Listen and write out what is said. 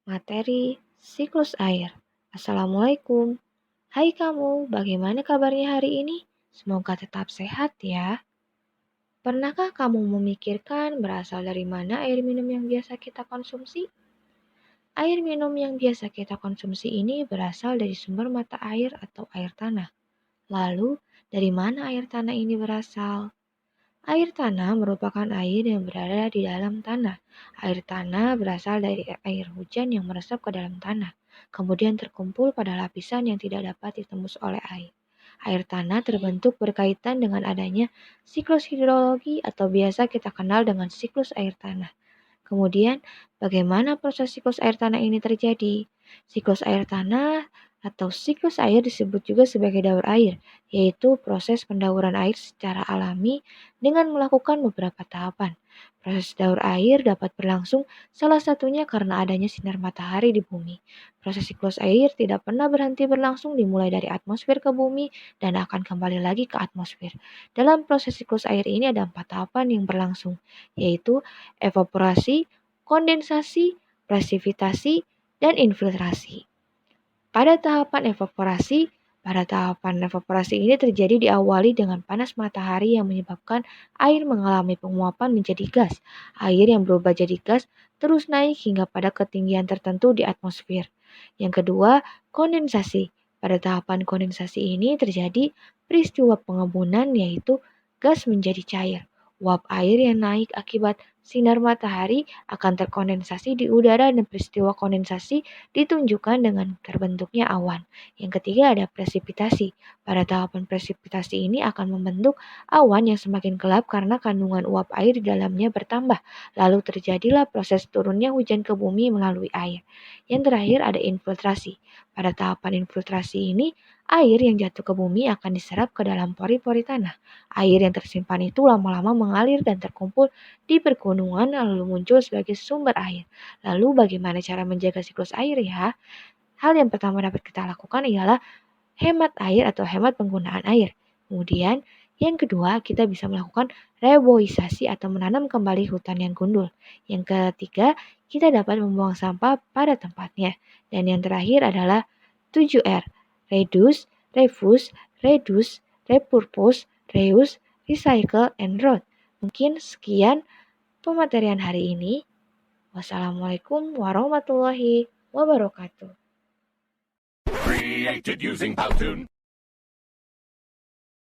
Materi siklus air. Assalamualaikum. Hai kamu, bagaimana kabarnya hari ini? Semoga tetap sehat ya. Pernahkah kamu memikirkan berasal dari mana air minum yang biasa kita konsumsi? Air minum yang biasa kita konsumsi ini berasal dari sumber mata air atau air tanah. Lalu, dari mana air tanah ini berasal? Air tanah merupakan air yang berada di dalam tanah. Air tanah berasal dari air hujan yang meresap ke dalam tanah, kemudian terkumpul pada lapisan yang tidak dapat ditembus oleh air. Air tanah terbentuk berkaitan dengan adanya siklus hidrologi atau biasa kita kenal dengan siklus air tanah. Kemudian, bagaimana proses siklus air tanah ini terjadi? Siklus air tanah atau siklus air disebut juga sebagai daur air, yaitu proses pendauran air secara alami dengan melakukan beberapa tahapan. Proses daur air dapat berlangsung salah satunya karena adanya sinar matahari di bumi. Proses siklus air tidak pernah berhenti berlangsung dimulai dari atmosfer ke bumi dan akan kembali lagi ke atmosfer. Dalam proses siklus air ini ada 4 tahapan yang berlangsung, yaitu evaporasi, kondensasi, presipitasi, dan infiltrasi. Pada tahapan evaporasi ini terjadi diawali dengan panas matahari yang menyebabkan air mengalami penguapan menjadi gas. Air yang berubah jadi gas terus naik hingga pada ketinggian tertentu di atmosfer. Yang kedua, kondensasi. Pada tahapan kondensasi ini terjadi peristiwa pengebunan yaitu gas menjadi cair. Uap air yang naik akibat sinar matahari akan terkondensasi di udara dan peristiwa kondensasi ditunjukkan dengan terbentuknya awan. Yang ketiga ada presipitasi. Pada tahapan presipitasi ini akan membentuk awan yang semakin gelap karena kandungan uap air di dalamnya bertambah. Lalu terjadilah proses turunnya hujan ke bumi melalui air. Yang terakhir ada infiltrasi. Pada tahapan infiltrasi ini, air yang jatuh ke bumi akan diserap ke dalam pori-pori tanah. Air yang tersimpan itu lama-lama mengalir dan terkumpul di pegunungan lalu muncul sebagai sumber air. Lalu bagaimana cara menjaga siklus air ya? Hal yang pertama dapat kita lakukan ialah hemat air atau hemat penggunaan air. Kemudian yang kedua kita bisa melakukan reboisasi atau menanam kembali hutan yang gundul. Yang ketiga kita dapat membuang sampah pada tempatnya. Dan yang terakhir adalah 7R. Reduce, refuse, repurpose, reuse, recycle, and road. Mungkin sekian pematerian hari ini. Wassalamualaikum warahmatullahi wabarakatuh. Created using Powtoon.